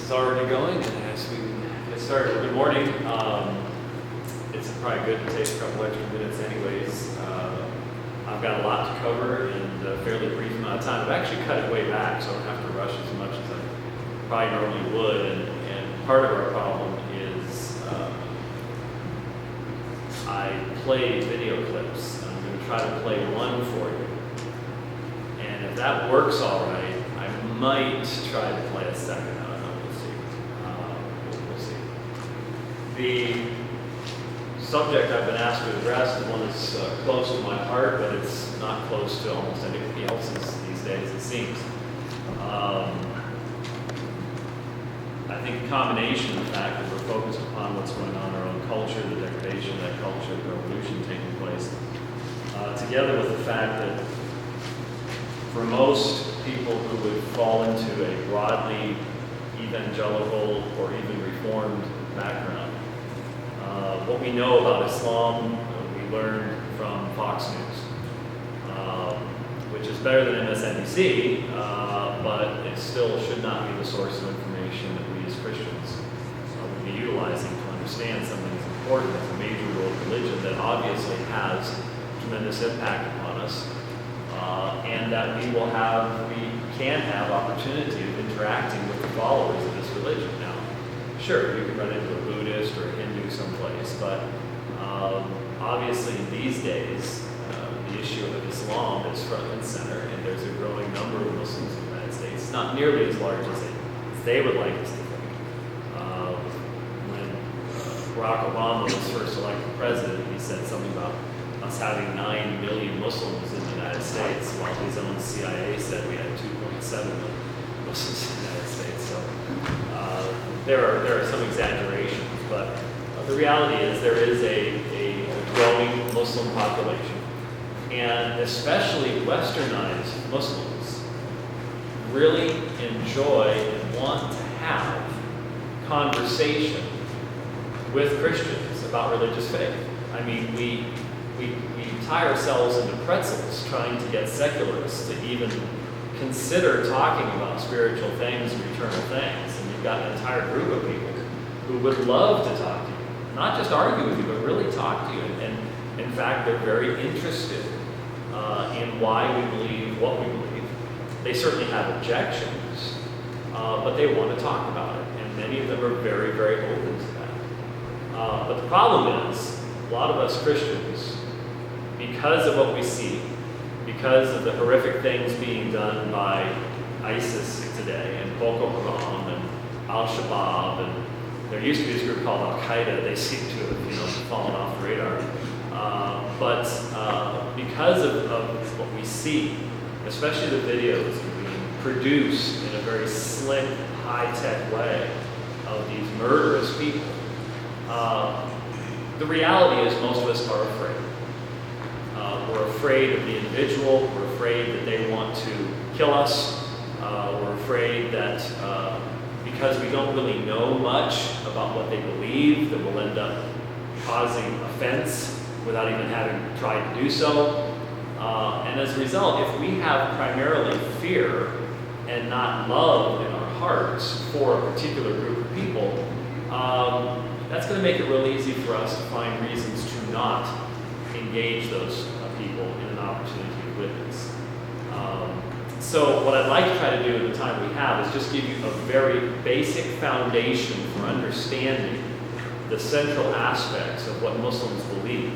is already going, and I guess we can get started. Good morning. It's probably good to take a couple extra minutes anyways. I've got a lot to cover in a fairly brief amount of time. I've actually cut it way back, so I don't have to rush as much as I probably normally would. And part of our problem is I play video clips. I'm going to try to play one for you. And if that works all right, I might try to play a second. I don't know. We'll see. The subject I've been asked to address is one that's close to my heart, but it's not close to almost anybody else's these days, it seems. I think a combination of the fact that we're focused upon what's going on in our own culture, the degradation of that culture, the revolution taking place, together with the fact that for most people who would fall into a broadly evangelical or even reformed background, what we know about Islam, we learned from Fox News, which is better than MSNBC, but it still should not be the source of information that we as Christians would be utilizing to understand something as important as a major world religion that obviously has tremendous impact upon us, and that we can have opportunity of interacting with the followers of this religion. Now, sure, you can run into a Buddhist or a Hindu someplace, but obviously these days the issue of Islam is front and center, and there's a growing number of Muslims in the United States. It's not nearly as large as they would like us to think. When Barack Obama was first elected president, he said something about us having 9 million Muslims in the United States, while his own CIA said we had 2.7 million Muslims in the United States. So there are some exaggerations, but the reality is there is a growing Muslim population, and especially westernized Muslims really enjoy and want to have conversation with Christians about religious faith. I mean, we tie ourselves into pretzels trying to get secularists to even consider talking about spiritual things and eternal things. And you've got an entire group of people who would love to talk to you. Not just argue with you, but really talk to you. And in fact, they're very interested in why we believe what we believe. They certainly have objections, but they want to talk about it. And many of them are very, very open to that. But the problem is, a lot of us Christians, because of what we see, because of the horrific things being done by ISIS today, and Boko Haram, and Al-Shabaab, and there used to be this group called Al-Qaeda. They seem to have fallen off the radar. But because of what we see, especially the videos being produced in a very slick, high-tech way of these murderous people, the reality is most of us are afraid. We're afraid of the individual. We're afraid that they want to kill us. We're afraid that because we don't really know much about what they believe, that we'll end up causing offense without even having tried to do so. And as a result, if we have primarily fear and not love in our hearts for a particular group of people, that's going to make it real easy for us to find reasons to not engage those people in an opportunity of witness. So what I'd like to try to do in the time we have is just give you a very basic foundation for understanding the central aspects of what Muslims believe.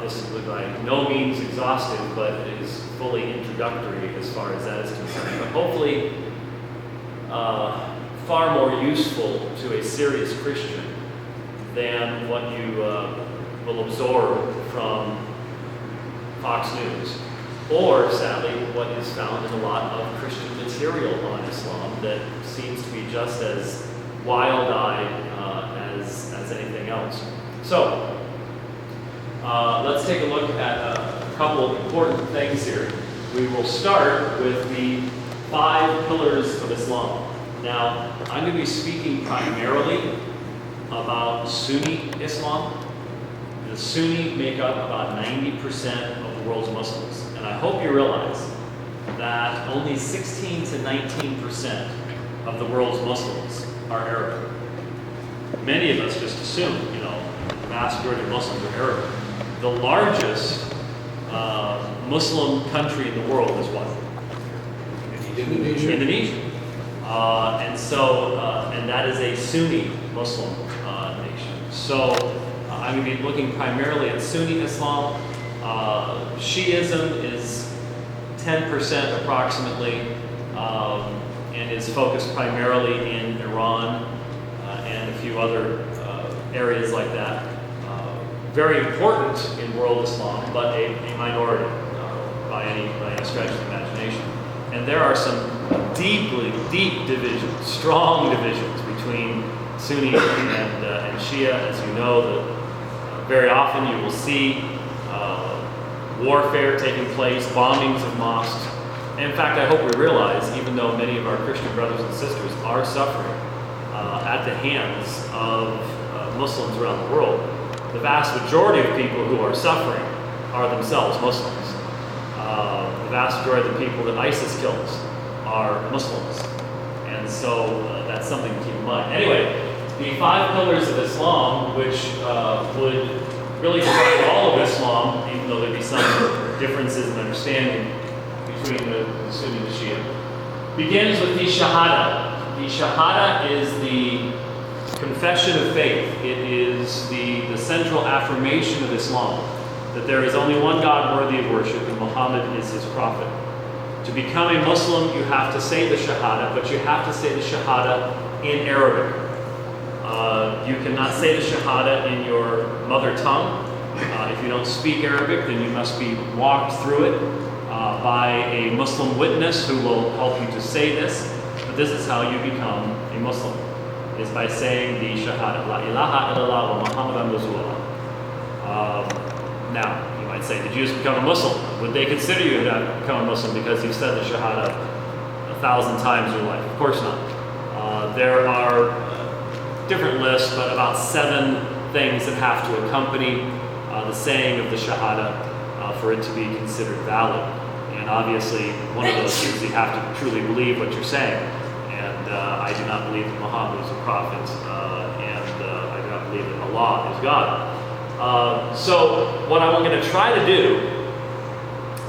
This is by no means exhaustive, but it is fully introductory as far as that is concerned. But hopefully far more useful to a serious Christian than what you will absorb from Fox News, or sadly what is found in a lot of Christian material on Islam that seems to be just as wild-eyed as anything else. So let's take a look at a couple of important things here. We will start with the 5 pillars of Islam. Now, I'm going to be speaking primarily about Sunni Islam. The Sunni make up about 90% of the world's Muslims. And I hope you realize that only 16 to 19% of the world's Muslims are Arabic. Many of us just assume, the vast majority of Muslims are Arabic. The largest Muslim country in the world is what? Indonesia. Indonesia. And that is a Sunni Muslim nation. So I'm going to be looking primarily at Sunni Islam. Shiism is 10% approximately, and is focused primarily in Iran and a few other areas like that. Very important in world Islam, but a minority by any stretch of the imagination. And there are some deep divisions, strong divisions between Sunni and Shia. As you know, very often you will see warfare taking place, bombings of mosques. And in fact, I hope we realize, even though many of our Christian brothers and sisters are suffering at the hands of Muslims around the world, the vast majority of people who are suffering are themselves Muslims. The vast majority of the people that ISIS kills are Muslims. And so that's something to keep in mind. Anyway, the 5 pillars of Islam, which would really describe all of Islam, even though there'd be some differences in understanding between the Sunni and the Shia, begins with the Shahada. The Shahada is the confession of faith. It is the central affirmation of Islam, that there is only one God worthy of worship, and Muhammad is his prophet. To become a Muslim, you have to say the Shahada, but you have to say the Shahada in Arabic. You cannot say the Shahada in your mother tongue. If you don't speak Arabic, then you must be walked through it by a Muslim witness who will help you to say this. But this is how you become a Muslim, is by saying the Shahada, La ilaha illallah wa Muhammadan Rasulullah. Now, you might say, did you just become a Muslim? Would they consider you to have become a Muslim because you've said the Shahada 1,000 times in your life? Of course not. There are different lists, but about 7 things that have to accompany the saying of the Shahada for it to be considered valid. And obviously, one of those is you have to truly believe what you're saying. And I do not believe that Muhammad is a prophet, and I do not believe that Allah is God. So what I'm going to try to do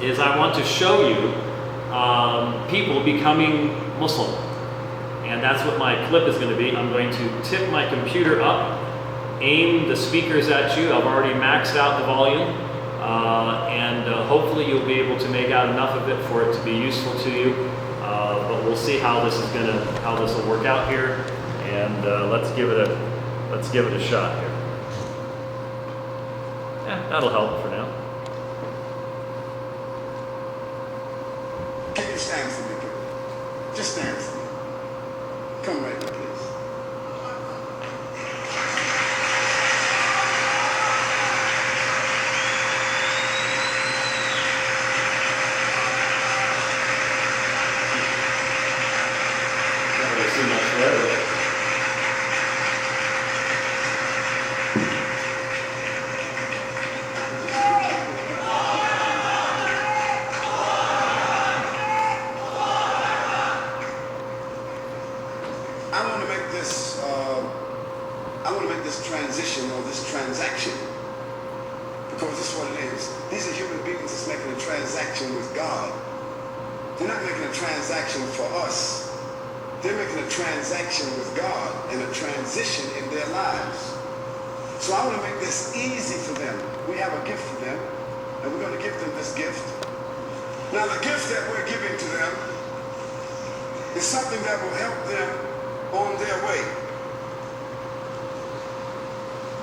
is I want to show you people becoming Muslim. And that's what my clip is going to be. I'm going to tip my computer up, aim the speakers at you. I've already maxed out the volume. And hopefully you'll be able to make out enough of it for it to be useful to you. But we'll see how this will work out here. And let's give it a shot here. Yeah, that'll help for now. Can you stand for me? Just stand for me. Come right here, please. Never seen much forever. Transition or this transaction, because this is what it is. These are human beings that's making a transaction with God. They're not making a transaction for us. They're making a transaction with God and a transition in their lives. So I want to make this easy for them. We have a gift for them, and we're going to give them this gift. Now the gift that we're giving to them is something that will help them on their way.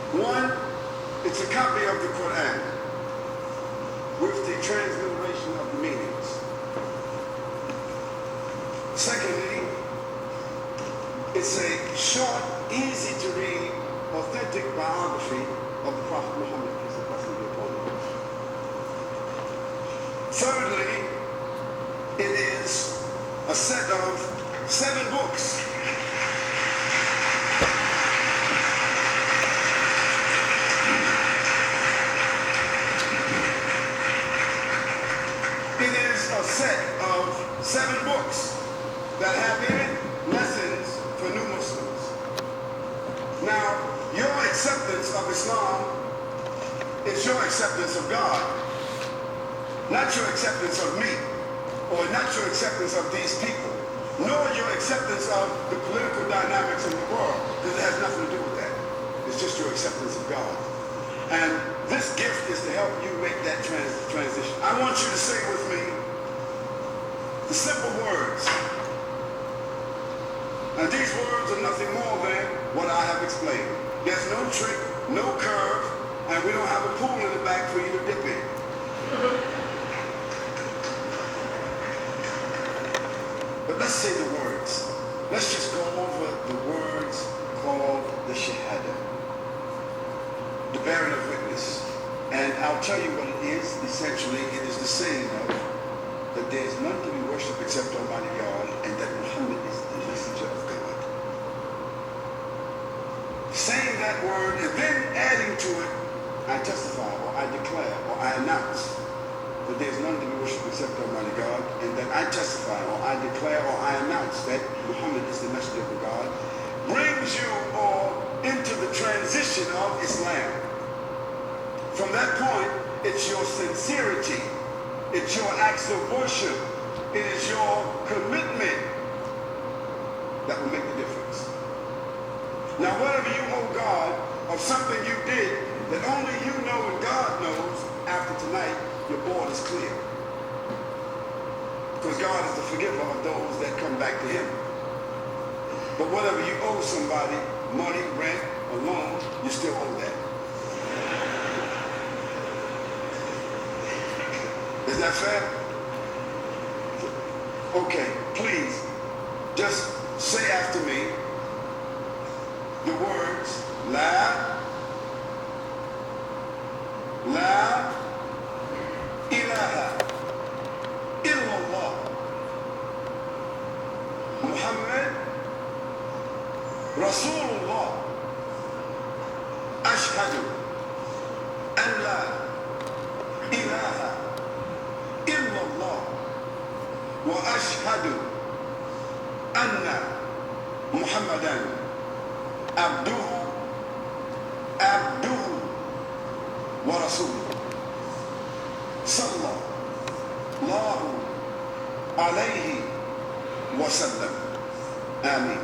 One, it's a copy of the Quran with the transliteration of the meanings. Secondly, it's a short, easy to read, authentic biography of the Prophet Muhammad. Thirdly, it is a set of 7 books. It is a set of 7 books that have in it lessons acceptance of Islam is your acceptance of God, not your acceptance of me, or not your acceptance of these people, nor your acceptance of the political dynamics in the world, because it has nothing to do with that. It's just your acceptance of God. And this gift is to help you make that transition. I want you to say with me the simple words. And these words are nothing more than what I have explained. There's no trick, no curve, and we don't have a pool in the back for you to dip in. But let's say the words. Let's just go over the words called the Shahada, the bearing of witness. And I'll tell you what it is. Essentially, it is the saying of that there is none to be worshipped except Almighty God, and that Muhammad is the messenger of God. Saying that word and then adding to it, I testify, or I declare, or I announce that there is none to be worshipped except Almighty God, and that I testify, or I declare, or I announce that Muhammad is the messenger of God, brings you all into the transition of Islam. From that point, it's your sincerity, it's your acts of worship, it is your commitment that will make the difference. Now, whatever you owe God of something you did that only you know and God knows, after tonight, your board is clear. Because God is the forgiver of those that come back to him. But whatever you owe somebody, money, rent, or loan, you still owe that. Is that fair? Okay, please, just say after me the words, La ilaha illallah Muhammad Rasulullah Ashhadu an la ilaha illallah wa ashhadu anna Muhammadan abduhu wa rasuluhu sallallahu alayhi wa sallam. Ameen.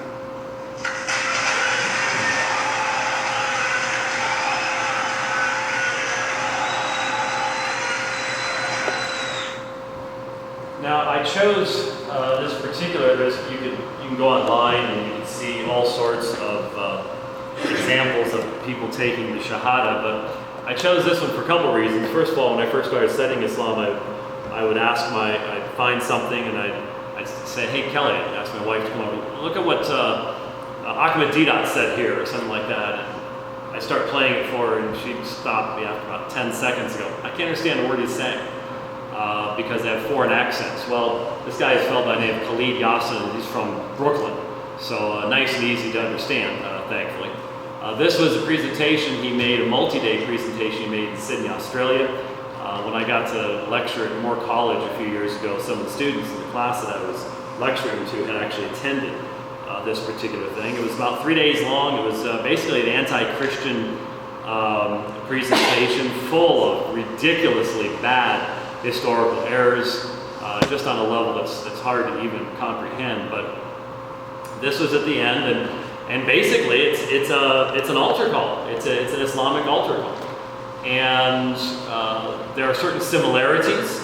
Now, I chose this particular. You can go online and you can see all sorts of examples of people taking the Shahada, but I chose this one for a couple of reasons. First of all, when I first started studying Islam, I would ask I'd find something and I'd say, hey Kelly, I'd ask my wife to come over, look at what Ahmed Deedat said here, or something like that. And I start playing it for her and she'd stop me after about 10 seconds ago. I can't understand a word he's saying because they have foreign accents. Well, this guy is spelled by the name of Khalid Yassin, he's from Brooklyn, so nice and easy to understand, thankfully. This was a presentation he made, a multi-day presentation he made in Sydney, Australia. When I got to lecture at Moore College a few years ago, some of the students in the class that I was lecturing to had actually attended this particular thing. It was about 3 days long. It was basically an anti-Christian presentation full of ridiculously bad historical errors, just on a level that's hard to even comprehend. But this was at the end, and basically it's an altar call. It's an Islamic altar call. And there are certain similarities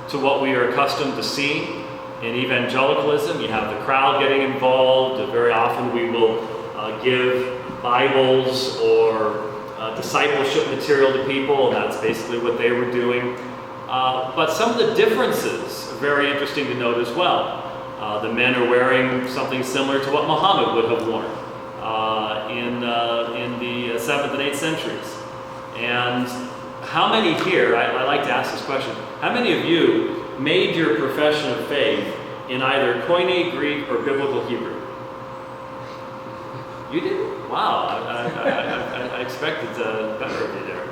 to what we are accustomed to see in evangelicalism. You have the crowd getting involved. Very often we will give Bibles or discipleship material to people, and that's basically what they were doing. But some of the differences are very interesting to note as well. The men are wearing something similar to what Muhammad would have worn in the 7th and 8th centuries. And how many here, I like to ask this question, how many of you made your profession of faith in either Koine Greek or Biblical Hebrew? You did? Wow, I expected better of you there.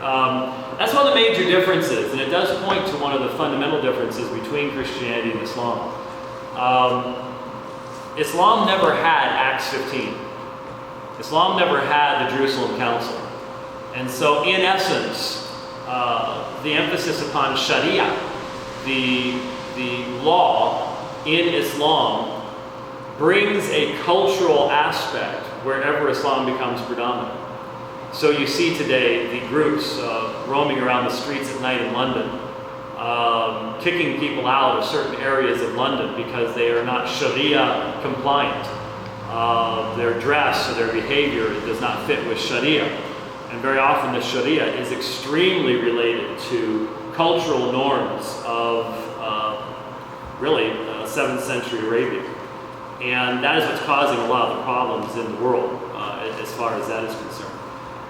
That's one of the major differences, and it does point to one of the fundamental differences between Christianity and Islam. Islam never had Acts 15. Islam never had the Jerusalem Council. And so in essence, the emphasis upon Sharia, the law in Islam, brings a cultural aspect wherever Islam becomes predominant. So you see today the groups roaming around the streets at night in London, kicking people out of certain areas of London because they are not Sharia compliant. Their dress or their behavior does not fit with Sharia. And very often the Sharia is extremely related to cultural norms of really 7th century Arabia. And that is what's causing a lot of the problems in the world as far as that is concerned.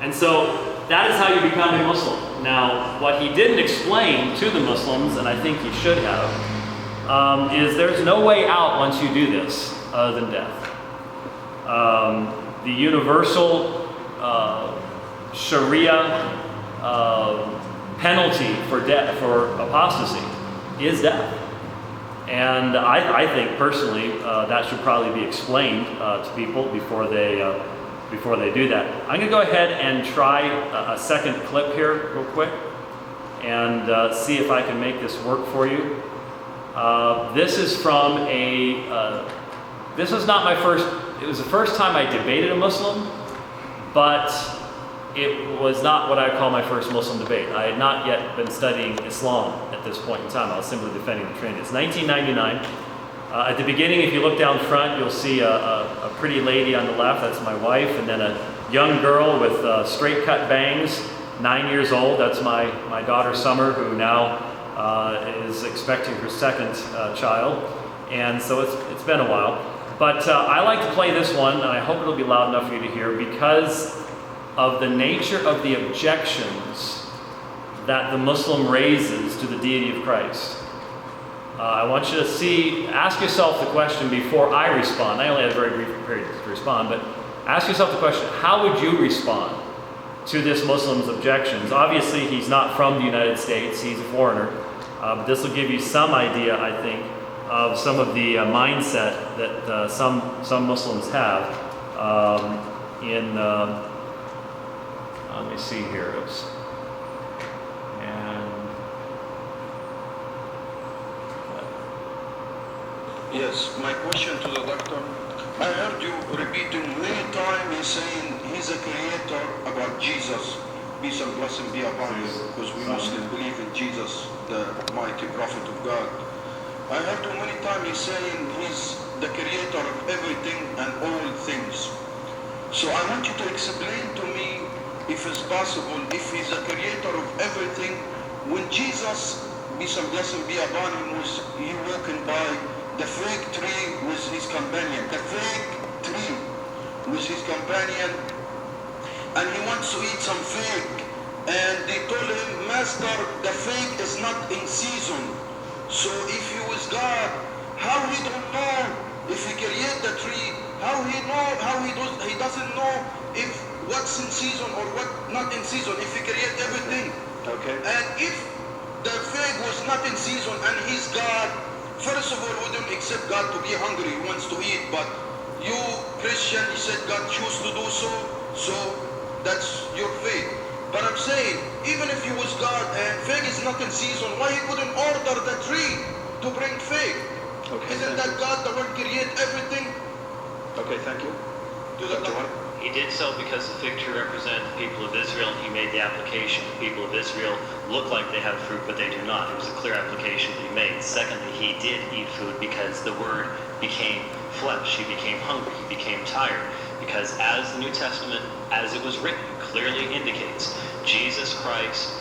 And so that is how you become a Muslim. Now, what he didn't explain to the Muslims, and I think he should have, is there's no way out once you do this other than death. The universal Sharia penalty for death, for apostasy, is death. And I think personally that should probably be explained to people before they do that. I'm going to go ahead and try a second clip here real quick and see if I can make this work for you. This is from this was not my first, it was the first time I debated a Muslim, but it was not what I call my first Muslim debate. I had not yet been studying Islam at this point in time. I was simply defending the Trinity. It's 1999. At the beginning, if you look down front, you'll see a pretty lady on the left. That's my wife. And then a young girl with straight cut bangs, 9 years old. That's my daughter, Summer, who now is expecting her second child. And so it's been a while. But I like to play this one, and I hope it'll be loud enough for you to hear, because of the nature of the objections that the Muslim raises to the deity of Christ. I want you to ask yourself the question before I respond. I only had a very brief period to respond, but ask yourself the question, how would you respond to this Muslim's objections? Obviously, he's not from the United States, he's a foreigner. This will give you some idea, I think, of some of the mindset that some Muslims have let me see here. Yes, my question to the doctor. I heard you repeating many times he's saying he's a creator about Jesus. Peace and blessing be upon you, because we Muslims believe in Jesus, the mighty prophet of God. I heard you many times he's saying he's the creator of everything and all things. So I want you to explain to me, if it's possible, if he's a creator of everything, when Jesus, peace and blessing be upon him, was he walking by the fig tree with his companion, the fig tree with his companion, and he wants to eat some fig, and they told him, Master, the fig is not in season. So if he was God, how he don't know if he create the tree? How he doesn't know if what's in season or what not in season, if he create everything. Okay. And if the fig was not in season and he's God, first of all, wouldn't accept God to be hungry, he wants to eat, but you Christian, you said God choose to do so, so that's your faith. But I'm saying, even if he was God and fig is not in season, why he couldn't order the tree to bring fig? Okay. Isn't that God the one create everything? Okay, thank you. He did so because the fig tree represented the people of Israel, and he made the application. The people of Israel look like they have fruit, but they do not. It was a clear application that he made. Secondly, he did eat food because the word became flesh. He became hungry. He became tired. Because as the New Testament, as it was written, clearly indicates, Jesus Christ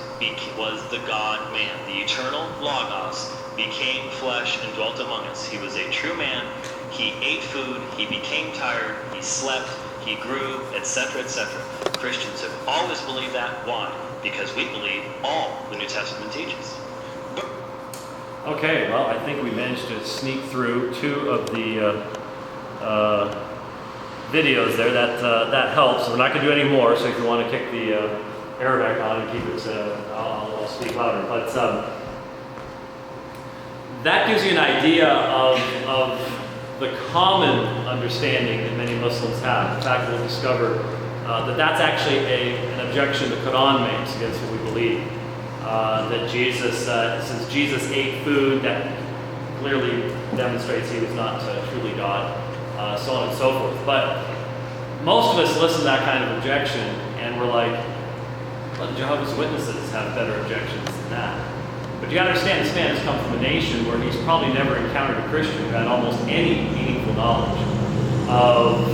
was the God-man. The eternal Logos became flesh and dwelt among us. He was a true man. He ate food. He became tired. He slept. He grew, etc., etc. Christians have always believed that. Why? Because we believe all the New Testament teaches. Okay, well, I think we managed to sneak through two of the videos there. That helps. We're not going to do any more, so if you want to kick the arrow back on and keep it, I'll speak louder. But that gives you an idea of the common understanding that many Muslims have. In fact, we'll discover that's actually an objection the Quran makes against what we believe. That Jesus, since Jesus ate food, that clearly demonstrates he was not truly God, so on and so forth. But most of us listen to that kind of objection and we're like, well, Jehovah's Witnesses have better objections than that. But you gotta understand, this man has come from a nation where he's probably never encountered a Christian who had almost any meaningful knowledge of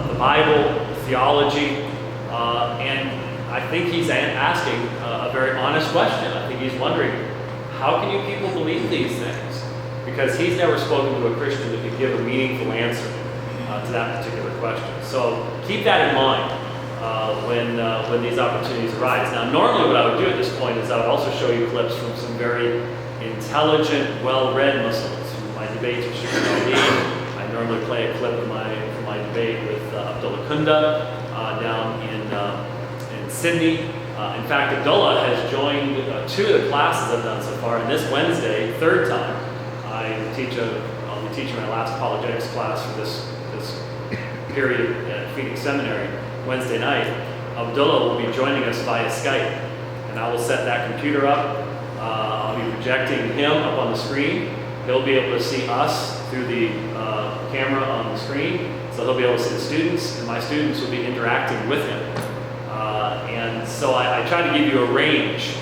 the Bible, theology, and I think he's asking a very honest question. I think he's wondering, how can you people believe these things? Because he's never spoken to a Christian that could give a meaningful answer to that particular question. So keep that in mind when these opportunities arise. Now, normally what I would do at this point is I would also show you clips from some very intelligent, well-read Muslims. My debates with Sheikh Ali, I normally play a clip from my debate with Abdullah Kunda down in Sydney. In fact, Abdullah has joined 2 of the classes I've done so far, and this Wednesday, 3rd time, I'll be teaching my last apologetics class for this period at Phoenix Seminary Wednesday night. Abdullah will be joining us via Skype, and I will set that computer up. I'll be projecting him up on the screen. He'll be able to see us through the camera on the screen, so he'll be able to see the students, and my students will be interacting with him. And so I try to give you a range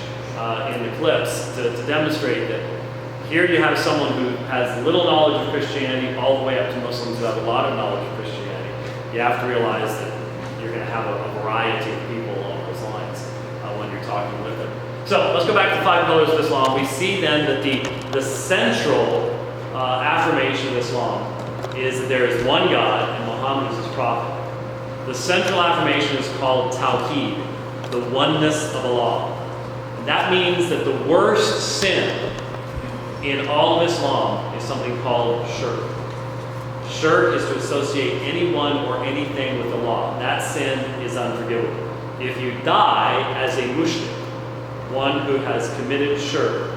in the clips to demonstrate that here you have someone who has little knowledge of Christianity all the way up to Muslims who have a lot of knowledge of Christianity. You have to realize that you're going to have a variety of people along those lines when you're talking with them. So let's go back to the 5 pillars of Islam. We see then that the central affirmation of Islam is that there is one God and Muhammad is his prophet. The central affirmation is called Tawheed, the oneness of Allah. And that means that the worst sin in all of Islam is something called shirk. Shirk is to associate anyone or anything with Allah. That sin is unforgivable. If you die as a mushrik, one who has committed shirk,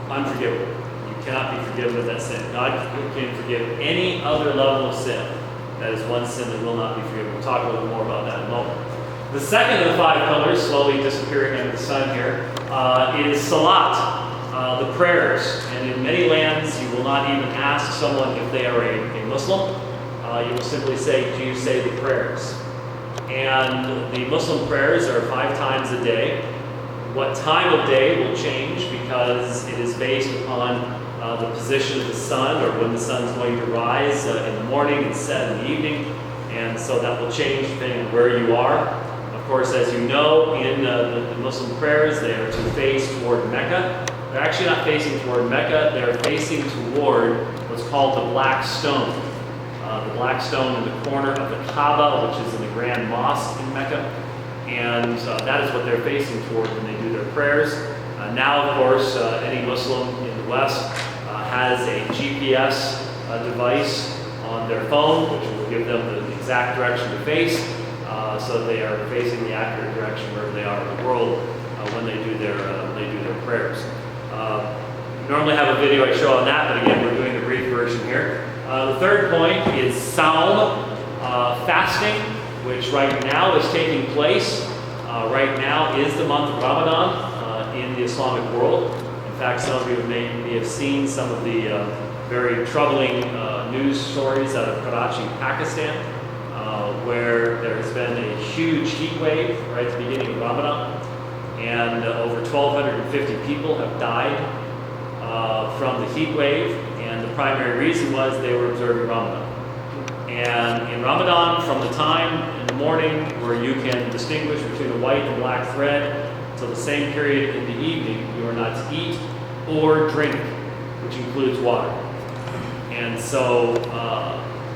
unforgivable. You cannot be forgiven of that sin. God can forgive any other level of sin. That is one sin that will not be forgiven. We'll talk a little more about that in a moment. The second of the 5 pillars, slowly disappearing under the sun here, is salat, the prayers. And in many lands, you will not even ask someone if they are a Muslim. You will simply say, do you say the prayers? And the Muslim prayers are 5 times a day. What time of day will change because it is based upon the position of the sun, or when the sun is going to rise in the morning and set in the evening. And so that will change depending on where you are. Of course, as you know, in the Muslim prayers, they are to face toward Mecca. They're actually not facing toward Mecca, they're facing toward what's called the Black Stone. The Black Stone in the corner of the Kaaba, which is in the Grand Mosque in Mecca. And that is what they're facing toward when they do their prayers. Now, of course, any Muslim in the West has a GPS device on their phone, which will give them the exact direction to face, so they are facing the accurate direction wherever they are in the world when they do their prayers. Normally have a video I show on that, but again, we're doing the brief version here. The third point is Saum, fasting, which right now is taking place. Right now is the month of Ramadan in the Islamic world. In fact, some of you may have seen some of the very troubling news stories out of Karachi, Pakistan, where there has been a huge heat wave right at the beginning of Ramadan, and over 1,250 people have died from the heat wave, and the primary reason was they were observing Ramadan. And in Ramadan, from the time in the morning where you can distinguish between the white and black thread till the same period in the evening, you are not to eat or drink, which includes water. And so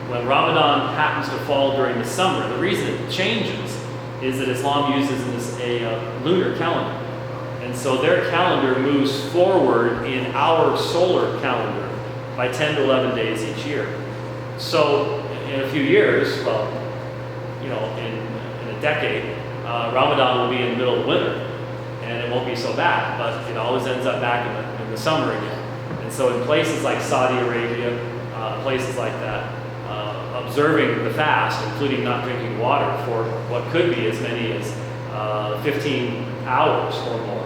when Ramadan happens to fall during the summer, the reason it changes is that Islam uses a lunar calendar. And so their calendar moves forward in our solar calendar by 10 to 11 days each year. So in a few years, well, you know, in a decade, Ramadan will be in the middle of winter, and it won't be so bad, but it always ends up back in the summer again. And so in places like Saudi Arabia, places like that, observing the fast, including not drinking water for what could be as many as 15 hours or more,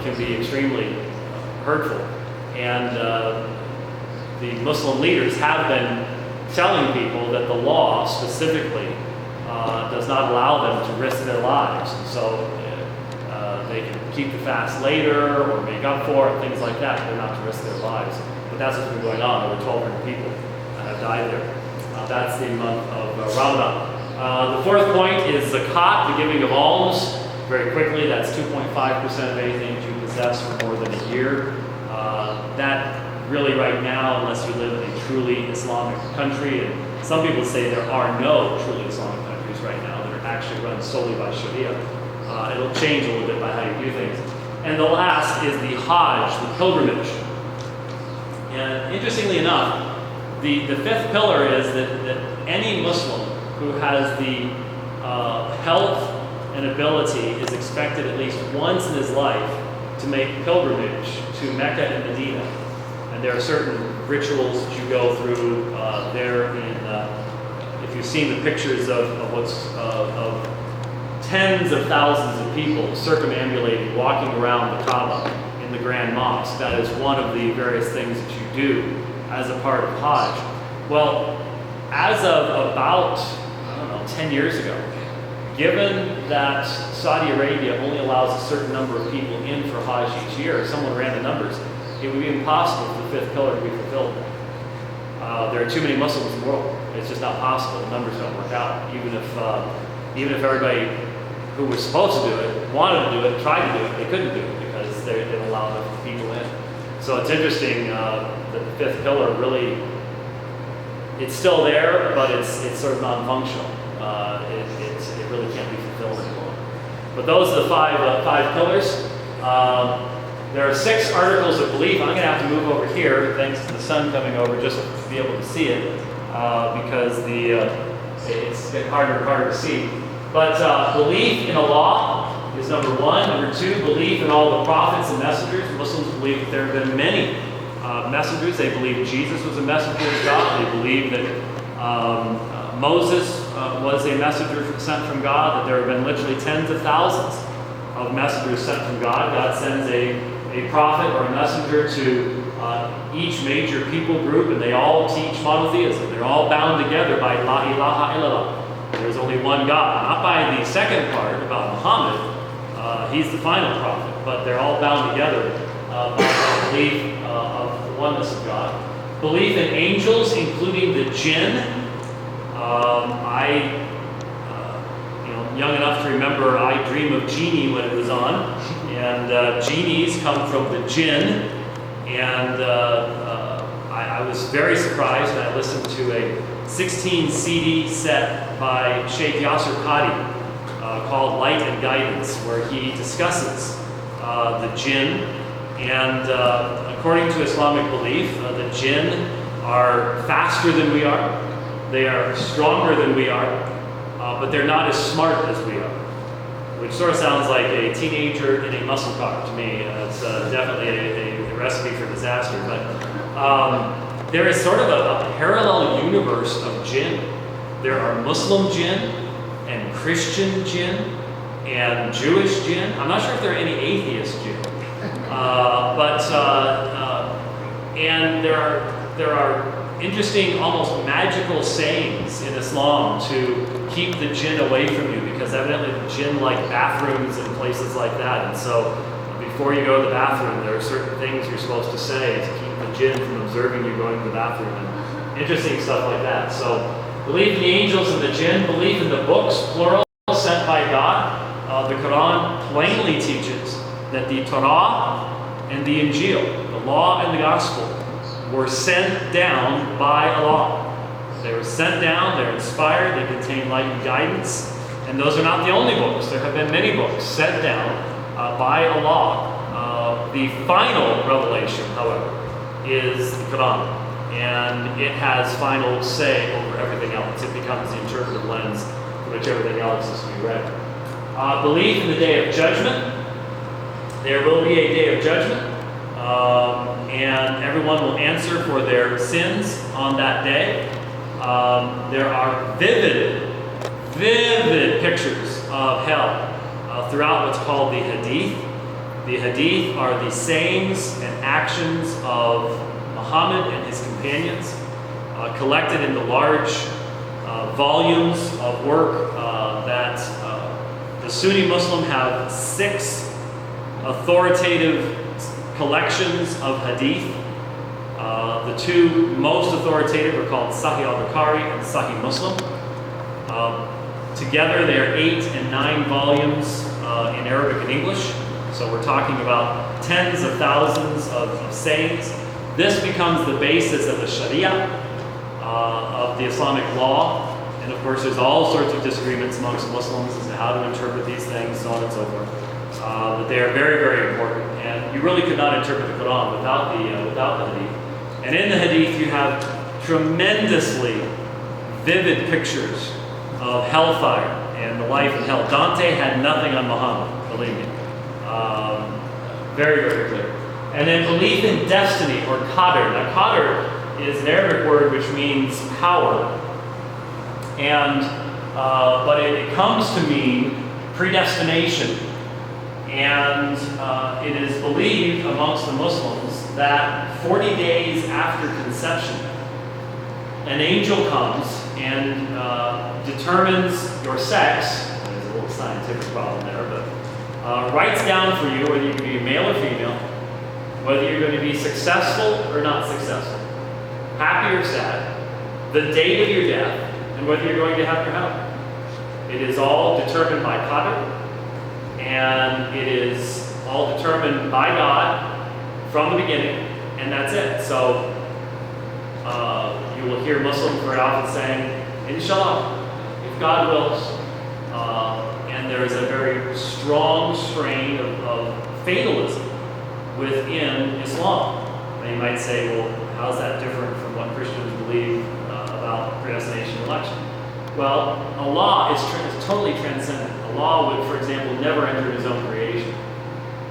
can be extremely hurtful. And the Muslim leaders have been telling people that the law specifically does not allow them to risk their lives. And so they can keep the fast later or make up for it, things like that. They're not to risk their lives. But that's what's been going on. Over 1,200 people have died there. That's the month of Ramadan. The fourth point is zakat, the giving of alms. Very quickly, that's 2.5% of anything that you possess for more than a year. That really right now, unless you live in a truly Islamic country, and some people say there are no truly Islamic countries right now that are actually run solely by Sharia. It'll change a little bit by how you do things. And the last is the Hajj, the pilgrimage. And interestingly enough, the fifth pillar is that any Muslim who has the health and ability is expected at least once in his life to make pilgrimage to Mecca and Medina. And there are certain rituals that you go through there if you've seen the pictures of tens of thousands of people circumambulating, walking around the Kaaba in the Grand Mosque. That is one of the various things that you do as a part of Hajj. Well, as of about, 10 years ago, given that Saudi Arabia only allows a certain number of people in for Hajj each year, someone ran the numbers, it would be impossible for the fifth pillar to be fulfilled. There are too many Muslims in the world. It's just not possible. The numbers don't work out. Even if everybody who was supposed to do it wanted to do it, tried to do it, they couldn't do it because they didn't allow enough people in. So it's interesting that the fifth pillar really, it's still there, but it's sort of non-functional. It really can't be fulfilled anymore. But those are the five pillars. There are 6 articles of belief. I'm going to have to move over here, thanks to the sun coming over, just to be able to see it, because it's a bit harder and harder to see. But belief in Allah is number 1. Number 2, belief in all the prophets and messengers. Muslims believe that there have been many messengers. They believe Jesus was a messenger of God. They believe that Moses was a messenger sent from God, that there have been literally tens of thousands of messengers sent from God. God sends a prophet or a messenger to each major people group, and they all teach monotheism. They're all bound together by La ilaha illallah. There's only one God. Not by the second part about Muhammad. He's the final prophet, but they're all bound together by the belief of the oneness of God. Belief in angels, including the jinn. Young enough to remember I Dream of Genie when it was on, and genies come from the jinn, and I was very surprised when I listened to a 16 CD set by Sheikh Yasser Qadi called Light and Guidance, where he discusses the jinn, and according to Islamic belief, the jinn are faster than we are, they are stronger than we are, but they're not as smart as we are, which sort of sounds like a teenager in a muscle car to me. It's definitely a recipe for disaster. But there is sort of a parallel universe of jinn. There are Muslim jinn and Christian jinn and Jewish jinn. I'm not sure if there are any atheist jinn, and there are interesting, almost magical sayings in Islam to keep the jinn away from you, because evidently the jinn like bathrooms and places like that. And so before you go to the bathroom, there are certain things you're supposed to say to keep the jinn from observing you going to the bathroom, and interesting stuff like that. So belief in the angels and the jinn, belief in the books, plural, sent by God. The Quran plainly teaches that the Torah and the Injil, the law and the gospel, were sent down by Allah. They were sent down, they're inspired, they contain light and guidance, and those are not the only books. There have been many books sent down by Allah. The final revelation, however, is the Quran, and it has final say over everything else. It becomes the interpretive lens from which everything else is to be read. Belief in the day of judgment. There will be a day of judgment. And everyone will answer for their sins on that day. There are vivid pictures of hell throughout what's called the Hadith. The Hadith are the sayings and actions of Muhammad and his companions, collected into large volumes of work that the Sunni Muslim have 6 authoritative collections of Hadith. The 2 most authoritative are called Sahih al-Bukhari and Sahih Muslim. Together they are 8 and 9 volumes in Arabic and English. So we're talking about tens of thousands of sayings. This becomes the basis of the Sharia, of the Islamic law. And of course there's all sorts of disagreements amongst Muslims as to how to interpret these things, so on and so forth. But they are very, very important. And you really could not interpret the Quran without the Hadith. And in the Hadith you have tremendously vivid pictures of hellfire and the life in hell. Dante had nothing on Muhammad, believe me. Very, very clear. And then belief in destiny, or qadr. Now qadr is an Arabic word which means power. And, but it comes to mean predestination. And it is believed amongst the Muslims that 40 days after conception, an angel comes and determines your sex. There's a little scientific problem there, but writes down for you whether you can be male or female, whether you're going to be successful or not successful, happy or sad, the date of your death, and whether you're going to have your hell. It is all determined by qadr, and it is all determined by God from the beginning, and that's it. So you will hear Muslims very often saying, Inshallah, if God wills. And there is a very strong strain of fatalism within Islam. And you might say, well, how's that different from what Christians believe about predestination and election? Well, Allah is totally transcendent. Allah would, for example, never enter his own creation.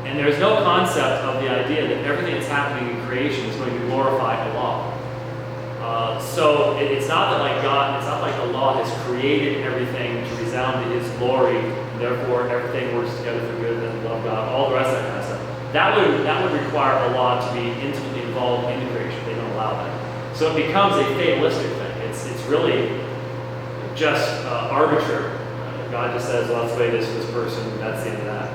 And there's no concept of the idea that everything that's happening in creation is going to glorify Allah. So it's not that like God, it's not like Allah has created everything to resound to his glory, and therefore everything works together for good and love God, all the rest of that kind of stuff. That would require Allah to be intimately involved in the creation. They don't allow that. So it becomes a fatalistic thing. It's really just arbitrary. God just says, well, let's weigh this for this person, that's the end of that.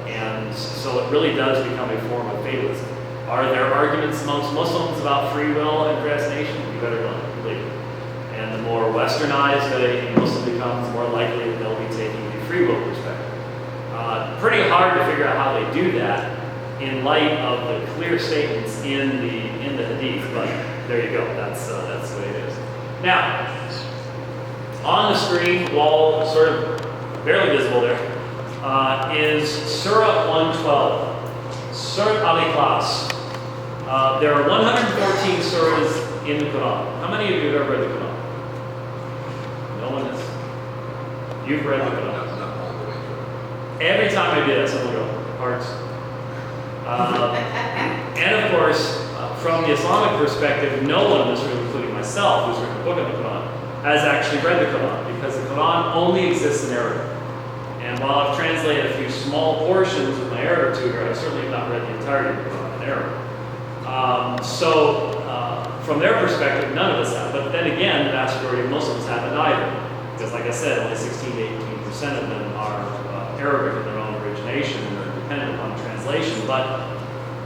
And so it really does become a form of fatalism. Are there arguments amongst Muslims about free will and predestination? You better not believe it. And the more westernized a Muslim becomes, the more likely that they'll be taking the free will perspective. Pretty hard to figure out how they do that in light of the clear statements in the Hadith, but there you go. That's the way it is. Now, on the screen, wall, sort of barely visible there, is Surah 112, Surah Al-Ikhlas. There are 114 surahs in the Quran. How many of you have ever read the Quran? No one has. You've read the Quran. Every time I did that, someone would go, hearts. And of course, from the Islamic perspective, no one in this room, including myself, who's written a book on the Quran, has actually read the Quran, because the Quran only exists in Arabic. And while I've translated a few small portions of my Arabic tutor, I certainly have not read the entirety of the Quran in Arabic. From their perspective, none of us have. But then again, the vast majority of Muslims haven't either. Because like I said, only 16 to 18% of them are Arabic in their own origination, and they're dependent upon translation. But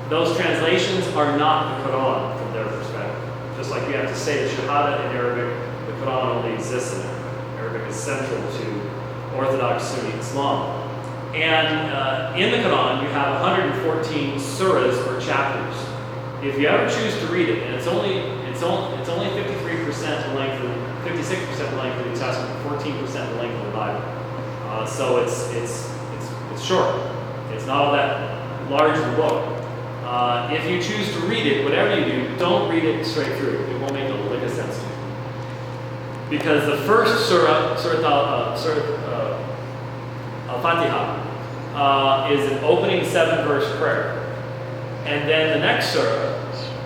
those translations are not the Quran from their perspective. Just like you have to say the Shahada in Arabic, the Quran only exists in Arabic. Arabic is central to Orthodox Sunni Islam. And in the Quran, you have 114 surahs or chapters. If you ever choose to read it, and it's only 53% the length of 56% the length of the New Testament, 14% the length of the Bible. So it's short. It's not all that large of a book. If you choose to read it, whatever you do, don't read it straight through. It won't make a lick of sense to you. Because the first surah Al-Fatiha, is an opening 7-verse prayer. And then the next surah,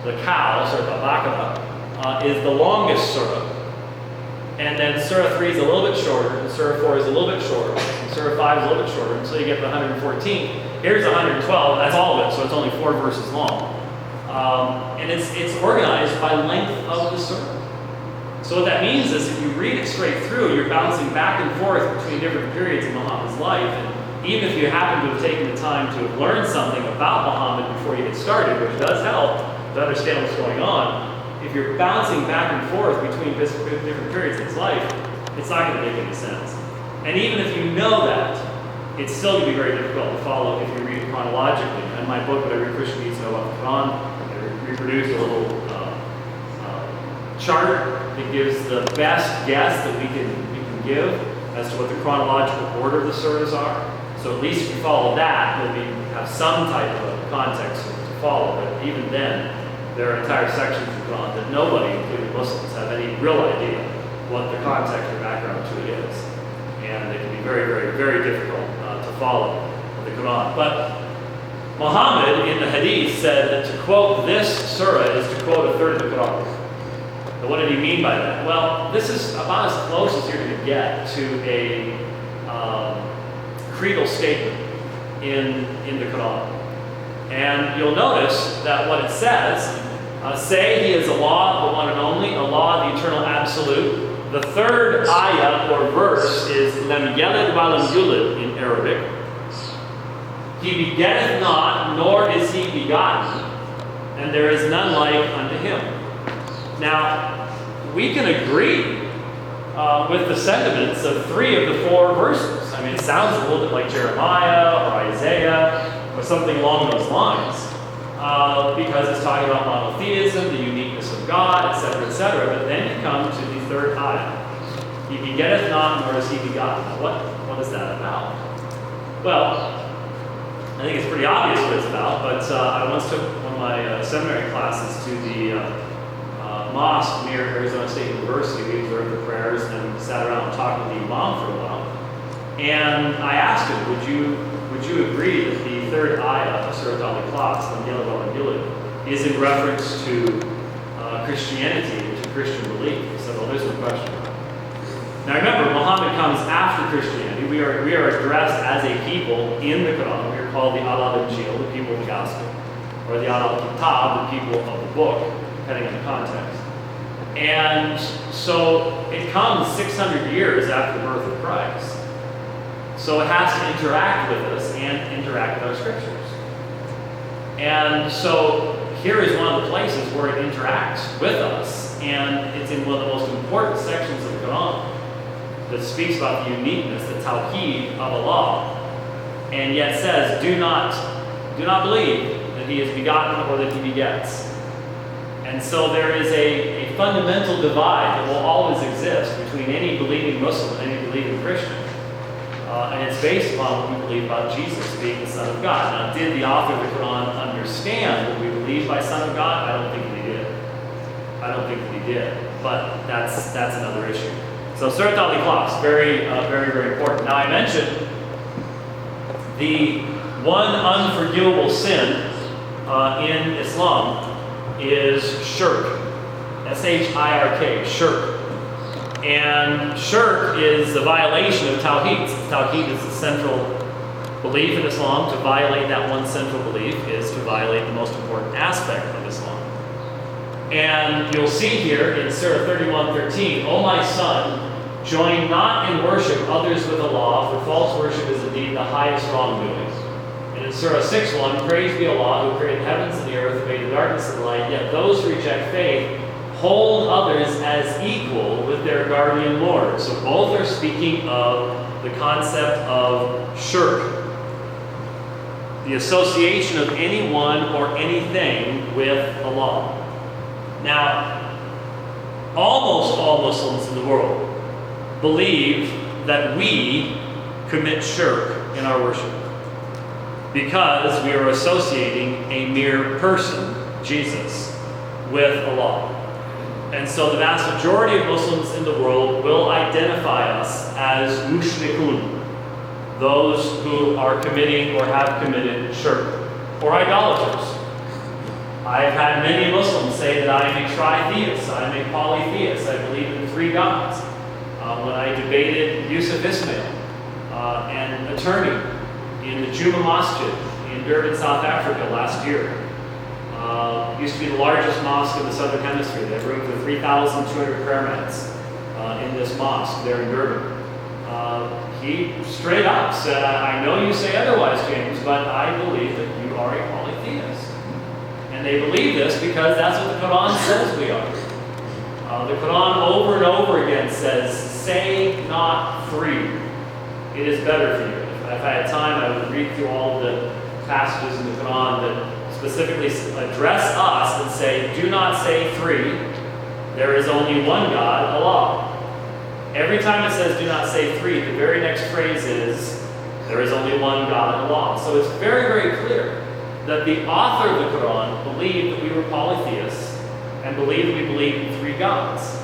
the cow, Surah Al-Baqarah, is the longest surah. And then Surah 3 is a little bit shorter, and Surah 4 is a little bit shorter, and Surah 5 is a little bit shorter, until you get to 114. Here's 112, that's all of it, so it's only 4 verses long. And it's organized by length of the surah. So what that means is if you read it straight through, you're bouncing back and forth between different periods in Muhammad's life. And even if you happen to have taken the time to have learned something about Muhammad before you get started, which does help to understand what's going on, if you're bouncing back and forth between different periods in his life, it's not going to make any sense. And even if you know that, it's still going to be very difficult to follow if you read it chronologically. In my book, What Every Christian Needs to Know About the Quran, I reproduced a little chart that gives the best guess that we can give as to what the chronological order of the surahs are. So at least if you follow that, you'll have some type of context to follow. But even then, there are entire sections of the Quran that nobody, including Muslims, have any real idea what the context or background to it is. And it can be very, very, very difficult to follow the Quran. But Muhammad in the Hadith said that to quote this surah is to quote a third of the Quran. Now, what did he mean by that? Well, this is about as close as you're going to get to a creedal statement in the Quran. And you'll notice that what it says, say he is Allah, the one and only, Allah, the eternal absolute. The third ayah or verse is Lam yalid wa lam yulid in Arabic. He begetteth not, nor is he begotten, and there is none like unto him. Now, we can agree with the sentiments of 3 of the 4 verses. I mean, it sounds a little bit like Jeremiah or Isaiah or something along those lines, because it's talking about monotheism, the uniqueness of God, etc., etc. But then you come to the third ayah. He begetteth not, nor is he begotten. Now, what is that about? Well, I think it's pretty obvious what it's about, but I once took one of my seminary classes to the mosque near Arizona State University. We observed the prayers and sat around and talked with the imam for a while. And I asked him, would you agree that the third ayah of Surah Al-Ikhlas, is in reference to Christianity and to Christian belief? He said, well, there's no question about it. Now remember, Muhammad comes after Christianity. We are addressed as a people in the Quran. We are called the Al-Injil, the people of the gospel, or the Al-Kitab, the people of the book, depending on the context. And so it comes 600 years after the birth of Christ. So it has to interact with us and interact with our scriptures. And so here is one of the places where it interacts with us, and it's in one of the most important sections of the Quran that speaks about the uniqueness, the tawheed of Allah, and yet says, do not believe that he is begotten or that he begets. And so there is a fundamental divide that will always exist between any believing Muslim and any believing Christian. And it's based upon what we believe about Jesus being the Son of God. Now, did the author of the Quran understand what we believe by Son of God? I don't think that he did. I don't think that he did. But that's another issue. So Surah Al-Ikhlas, very, very, very important. Now, I mentioned the one unforgivable sin in Islam is shirk. S-H-I-R-K, shirk. And shirk is the violation of tawheed. Tawheed is the central belief in Islam. To violate that one central belief is to violate the most important aspect of Islam. And you'll see here in Surah 31:13, O my son, join not in worship others with Allah, for false worship is indeed the highest wrongdoing. And in Surah 6:1, praise be Allah who created heavens and the earth, made the darkness and the light, yet those who reject faith hold others as equal with their guardian Lord. So both are speaking of the concept of shirk, the association of anyone or anything with Allah. Now, almost all Muslims in the world believe that we commit shirk in our worship because we are associating a mere person, Jesus, with Allah. And so the vast majority of Muslims in the world will identify us as mushrikun, those who are committing or have committed shirk, or idolaters. I've had many Muslims say that I am a tritheist, I am a polytheist, I believe in 3 gods. When I debated Yusuf Ismail, an attorney in the Juma Masjid in Durban, South Africa last year, used to be the largest mosque in the Southern Hemisphere. They have room for 3,200 prayer mats in this mosque there in Durban. He straight up said, I know you say otherwise, James, but I believe that you are a polytheist. And they believe this because that's what the Quran says we are. The Quran over and over again says, say not 3. It is better for you. If I had time, I would read through all of the passages in the Quran that specifically address us and say, do not say 3. There is only one God, Allah. Every time it says do not say 3, the very next phrase is, there is only one God, Allah. So it's very, very clear that the author of the Quran believed that we were polytheists and believed that we believed in 3 gods.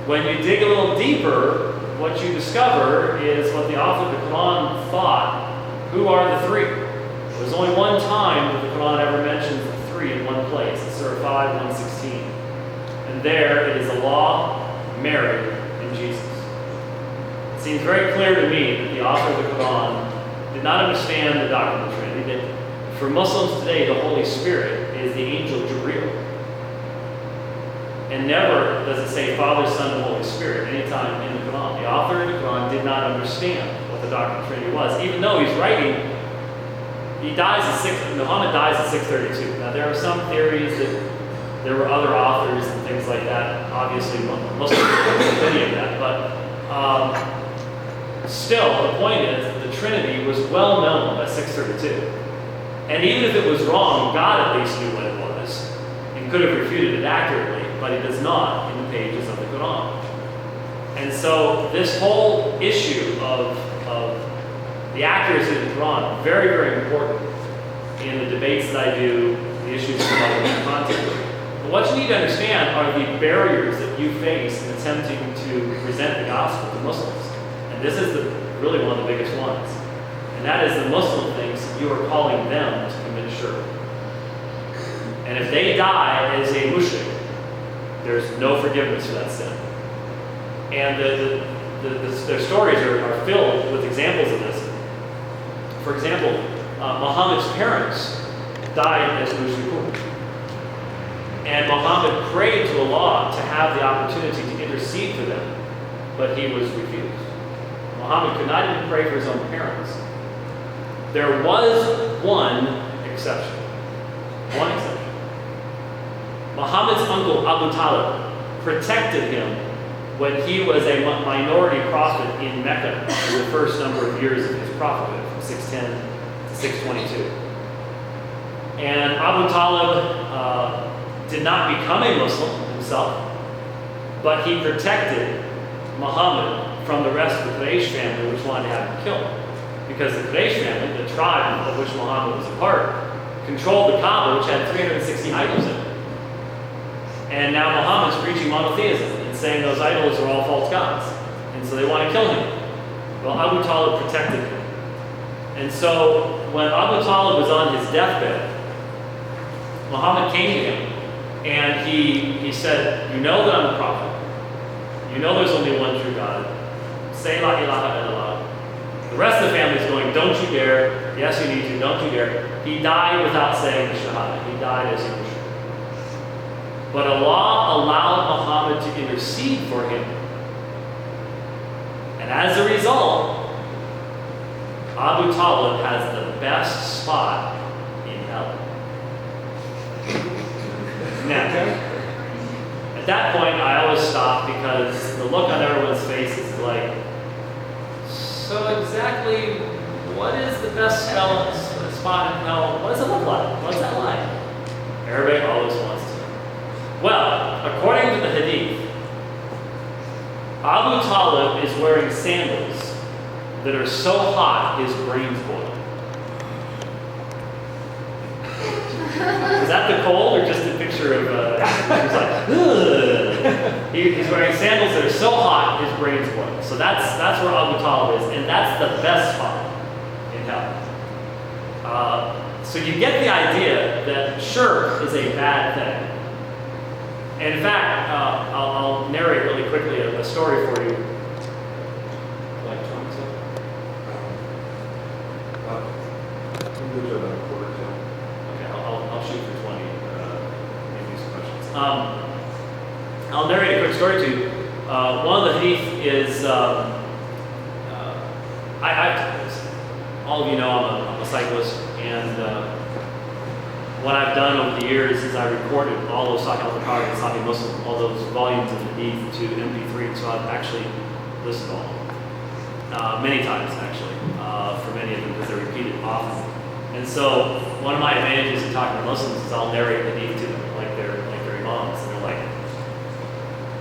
When you dig a little deeper, what you discover is what the author of the Quran thought, who are the 3? There's only one time that the Quran ever mentions the 3 in one place. It's Surah 5, 116. And there it is Allah, Mary, and Jesus. It seems very clear to me that the author of the Quran did not understand the doctrine of the Trinity, that for Muslims today, the Holy Spirit is the angel Jibreel. And never does it say Father, Son, and Holy Spirit anytime in the Quran. The author of the Quran did not understand what the doctrine of the Trinity was, even though he's writing. Muhammad dies at 632. Now there are some theories that there were other authors and things like that. Obviously, Muslims don't believe any of that. But still, the point is that the Trinity was well known by 632. And even if it was wrong, God at least knew what it was and could have refuted it accurately, but He does not in the pages of the Quran. And so this whole issue of the accuracy of the Quran, very, very important in the debates that I do, the issues of the content. But what you need to understand are the barriers that you face in attempting to present the gospel to Muslims. And this is really one of the biggest ones. And that is the Muslim thinks you are calling them to commit shirk. And if they die as a mushrik, there's no forgiveness for that sin. And their stories are filled with examples of this. For example, Muhammad's parents died as mushrikun. And Muhammad prayed to Allah to have the opportunity to intercede for them, but he was refused. Muhammad could not even pray for his own parents. There was one exception. One exception. Muhammad's uncle Abu Talib protected him when he was a minority prophet in Mecca in the first number of years of his prophethood, from 610 to 622. And Abu Talib did not become a Muslim himself, but he protected Muhammad from the rest of the Quraysh family, which wanted to have him killed. Because the Quraysh family, the tribe of which Muhammad was a part, controlled the Kaaba, which had 360 idols in it. And now Muhammad's preaching monotheism and saying those idols are all false gods. And so they want to kill him. Well, Abu Talib protected him. And so when Abu Talib was on his deathbed, Muhammad came to him and he said, you know that I'm a prophet. You know there's only one true God. Say la ilaha illallah. The rest of the family is going, don't you dare. Yes, you need to. Don't you dare. He died without saying the Shahada. He died as he was. But Allah allowed Muhammad to intercede for him. And as a result, Abu Talib has the best spot in hell. Now, at that point, I always stop because the look on everyone's face is like, so exactly what is the best spot in hell? What does it look like? What's that like? Everybody always wants to know. Well, according to the Hadith, Abu Talib is wearing sandals that are so hot his brains boil. Is that the cold or just a picture of, he's like, ugh. He's wearing sandals that are so hot his brains boil. So that's where Abu Talib is, and that's the best spot in hell. So you get the idea that shirk is a bad thing. And in fact, I'll narrate really quickly a story for you. Like 20 Okay, I'll shoot for 20. Maybe some questions. I'll narrate a quick story to you. One of the hadith is, all of you know I'm a cyclist, and what I've done over the years is I recorded all those Sahih al-Bukhari and Sahih Muslim, all those volumes of hadith to MP3, so I've actually listened to all of them. Many times, actually, for many of them, because they're repeated often. And so, one of my advantages in talking to Muslims is I'll narrate hadith to them like they're imams, and they're like,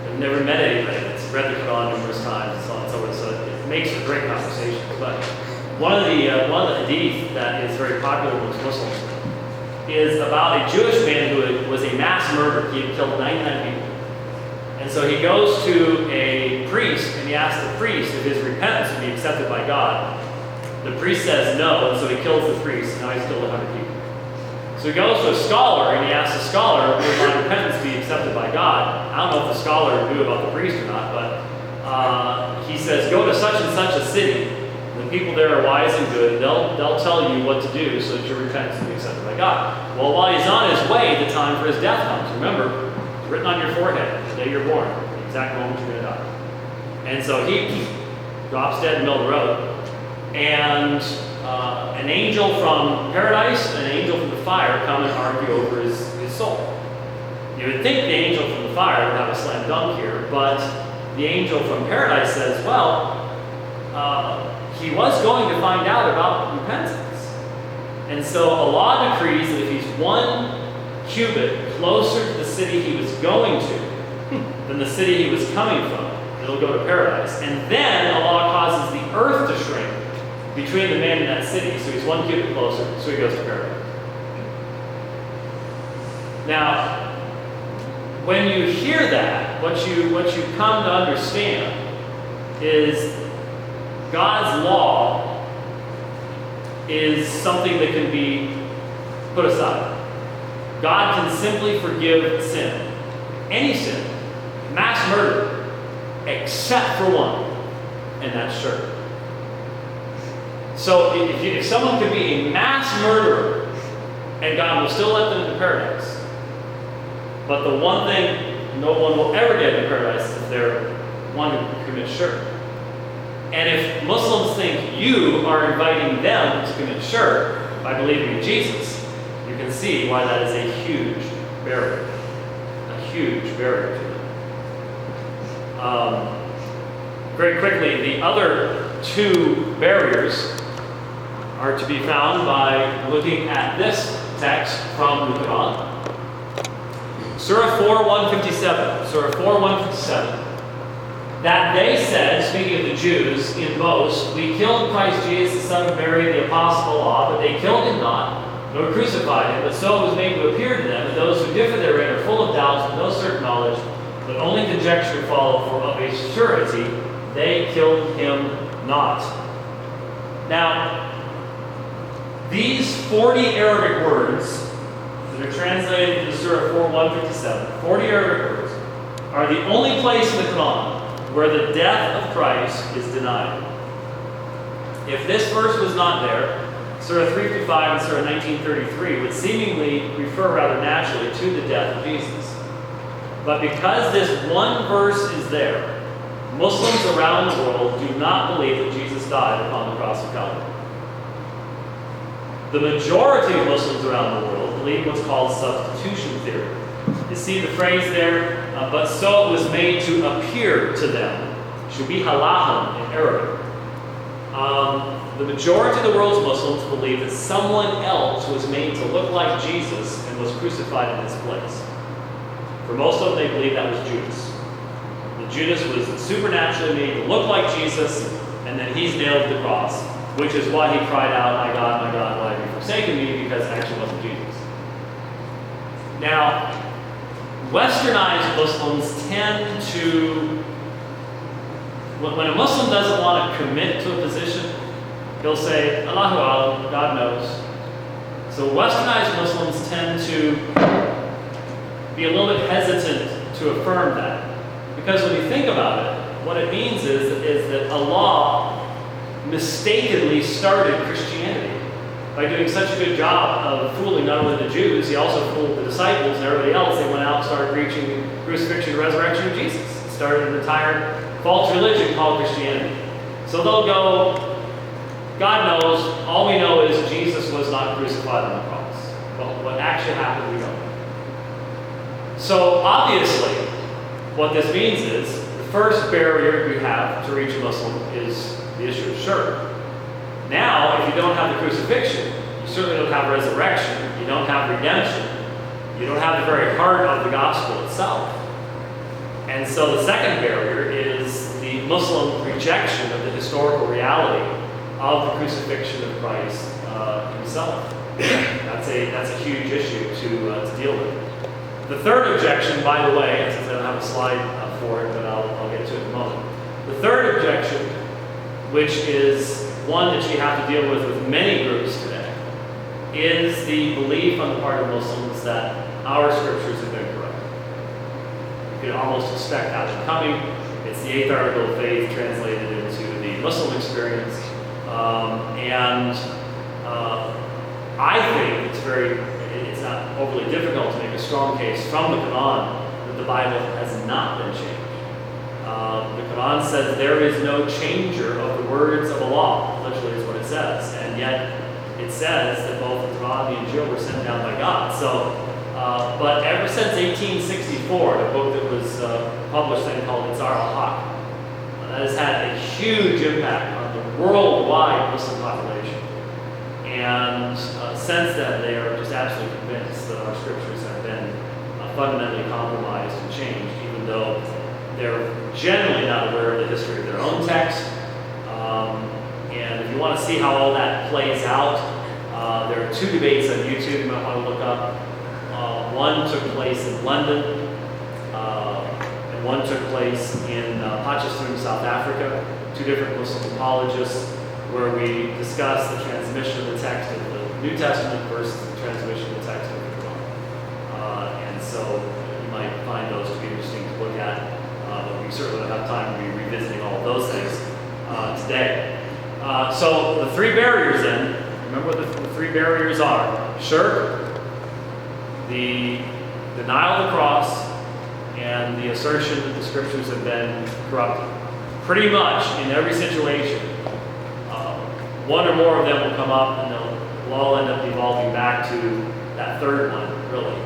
they've never met anybody that's read the Quran numerous times, and so on and so forth, so it makes for great conversations. But one of the hadith that is very popular amongst Muslims is about a Jewish man who was a mass murderer. He had killed 99 people. And so he goes to a priest and he asks the priest if his repentance would be accepted by God. The priest says no, and so he kills the priest, and now he's killed 100 people. So he goes to a scholar and he asks the scholar, would my repentance be accepted by God? I don't know if the scholar knew about the priest or not, but he says, go to such and such a city. The people there are wise and good. They'll tell you what to do so that your repentance will be accepted by God. Well, while he's on his way, the time for his death comes. Remember, it's written on your forehead, the day you're born, the exact moment you're going to die. And so he drops dead in the middle of the road. And an angel from paradise and an angel from the fire come and argue over his soul. You would think the angel from the fire would have a slam dunk here, but the angel from paradise says, well, he was going to find out about repentance. And so Allah decrees that if he's 1 cubit closer to the city he was going to than the city he was coming from, it'll go to paradise. And then Allah causes the earth to shrink between the man and that city. So he's 1 cubit closer, so he goes to paradise. Now, when you hear that, what you come to understand is God's law is something that can be put aside. God can simply forgive sin. Any sin. Mass murder. Except for one. And that's shirk. So if someone could be a mass murderer and God will still let them into paradise, but the one thing no one will ever get into paradise is if they're one who commits shirk. And if Muslims think you are inviting them to commit shirk by believing in Jesus, you can see why that is a huge barrier. A huge barrier to them. Very quickly, the other 2 barriers are to be found by looking at this text from the Quran. Surah 4:157. Surah 4:157. That they said, speaking of the Jews, in boast, we killed Christ Jesus, the son of Mary, the apostle of Allah, but they killed him not, nor crucified him, but so it was made to appear to them, and those who differ therein are full of doubts and no certain knowledge, but only conjecture followed, for of a surety they killed him not. Now, these 40 Arabic words that are translated into Surah 4:157, 40 Arabic words, are the only place in the Quran where the death of Christ is denied. If this verse was not there, Surah 355 and Surah 1933 would seemingly refer rather naturally to the death of Jesus. But because this one verse is there, Muslims around the world do not believe that Jesus died upon the cross of Calvary. The majority of Muslims around the world believe what's called substitution theory. You see the phrase there, but so it was made to appear to them. Shubihalahum in Arabic. The majority of the world's Muslims believe that someone else was made to look like Jesus and was crucified in his place. For most of them, they believe that was Judas. That Judas was supernaturally made to look like Jesus, and then he's nailed to the cross, which is why he cried out, my God, why have you forsaken me? Because it actually wasn't Jesus. Now, Westernized Muslims tend to, when a Muslim doesn't want to commit to a position, he'll say, Allahu Alam, God knows. So westernized Muslims tend to be a little bit hesitant to affirm that. Because when you think about it, what it means is that Allah mistakenly started Christianity by doing such a good job of fooling not only the Jews, he also fooled the disciples and everybody else. They went out and started preaching crucifixion and resurrection of Jesus. It started an entire false religion called Christianity. So they'll go, God knows, all we know is Jesus was not crucified on the cross. But what actually happened, we don't know. So obviously, what this means is, the first barrier you have to reach a Muslim is the issue of shirk. Now, if you don't have the crucifixion, you certainly don't have resurrection, you don't have redemption, you don't have the very heart of the gospel itself. And so the second barrier is the Muslim rejection of the historical reality of the crucifixion of Christ himself. That's a huge issue to deal with. The third objection, by the way, since I don't have a slide for it, but I'll get to it in a moment. The third objection, which is one that you have to deal with many groups today, is the belief on the part of Muslims that our scriptures have been correct. You could almost expect that one coming. It's the 8th article of faith translated into the Muslim experience. I think it's not overly difficult to make a strong case from the Quran that the Bible has not been changed. The Quran says there is no changer of the words of Allah, literally is what it says, and yet it says that both the Quran and the Injil were sent down by God. So, but ever since 1864, the book that was published then called Itzar al-Haq, that has had a huge impact on the worldwide Muslim population. And since then, they are just absolutely convinced that our scriptures have been fundamentally compromised and changed, even though they're generally not aware of the history of their own text. And if you want to see how all that plays out, there are 2 debates on YouTube you might want to look up. One took place in London, and one took place in Pakistan, South Africa. 2 different Muslim apologists, where we discuss the transmission of the text of the New Testament versus the transmission of the text of the Quran. And so you might find those to be interesting to look at. But we certainly don't have time to be revisiting all of those things today. So the 3 barriers then, remember what the 3 barriers are. Shirk, the denial of the cross, and the assertion that the scriptures have been corrupted. Pretty much in every situation, one or more of them will come up, and we'll all end up evolving back to that third one, really.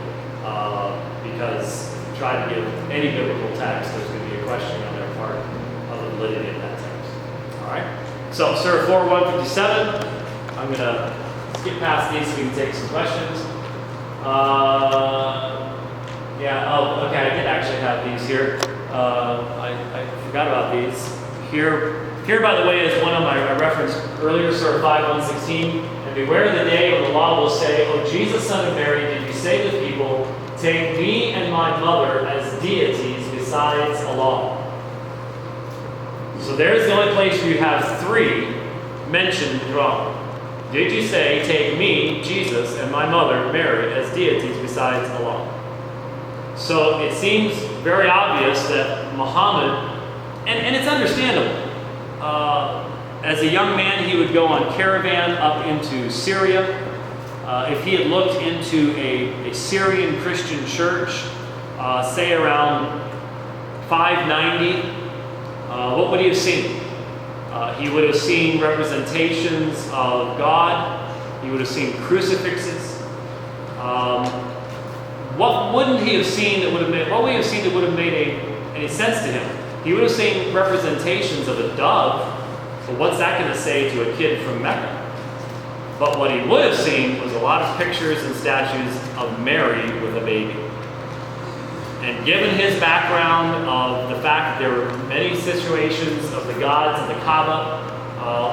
Because if you try to give any biblical text, there's going to be a question on their part of the validity of that text. All right? So, Surah 4, 157. I'm going to skip past these so we can take some questions. Okay, I did actually have these here. I forgot about these. Here, by the way, is one of my I referenced earlier, Surah 5, 116. And beware the day when the law will say, O Jesus, son of Mary, did you say to people, take me and my mother as deities besides Allah? So there's the only place where you have 3 mentioned wrong. Did you say, take me, Jesus, and my mother, Mary, as deities besides Allah? So it seems very obvious that Muhammad, and it's understandable. As a young man, he would go on caravan up into Syria. If he had looked into a Syrian Christian church, say around 590, what would he have seen? He would have seen representations of God. He would have seen crucifixes. What wouldn't he have seen that would have made? What would he have seen that would have made any sense to him? He would have seen representations of a dove. But what's that going to say to a kid from Mecca? But what he would have seen was a lot of pictures and statues of Mary with a baby. And given his background of the fact that there were many situations of the gods in the Kaaba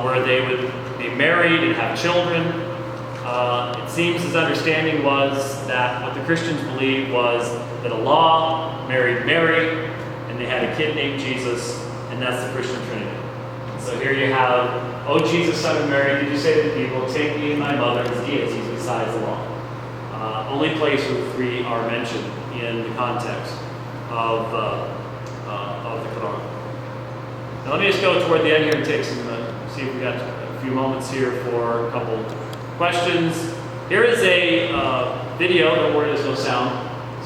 where they would be married and have children, it seems his understanding was that what the Christians believed was that Allah married Mary and they had a kid named Jesus, and that's the Christian Trinity. So here you have, "O Jesus, Son of Mary, did you say to the people, take me and my mother as deities besides the law?" Only place where the three are mentioned in the context of the Quran. Now let me just go toward the end here and take some, see if we got a few moments here for a couple questions. Here is a video, don't worry, there's no sound,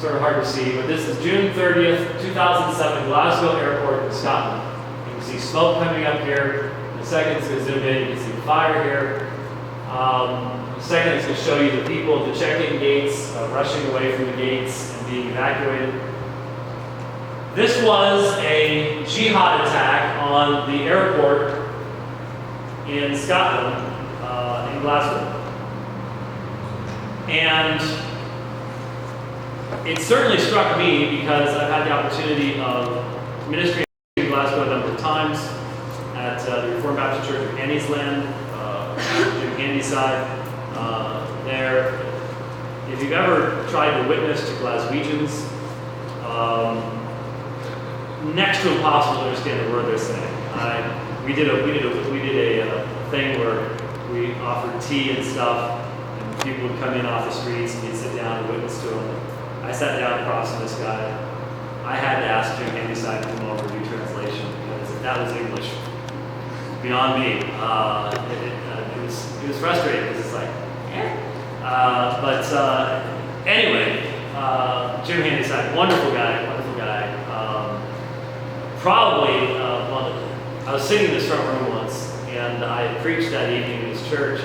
sort of hard to see, but this is June 30th, 2007, Glasgow Airport in Scotland. You can see smoke coming up here. In a second, it's going to zoom in, you can see the fire here. The second is going to show you the people at the check-in gates, rushing away from the gates and being evacuated. This was a jihad attack on the airport in Scotland, in Glasgow. And it certainly struck me because I've had the opportunity of ministering in Glasgow a number of times at the Reformed Baptist Church of Anniesland, in Handyside. There, if you've ever tried to witness to Glaswegians, next to impossible to understand the word they're saying. We did a thing where we offered tea and stuff, and people would come in off the streets and you'd sit down and witness to them. I sat down across from this guy. I had to ask Jim Handyside to come over and do translation because if that was English, beyond me. It was frustrating because it's like, anyway, Jim Handyside, wonderful guy. Probably, I was sitting in this front room once, and I had preached that evening in his church,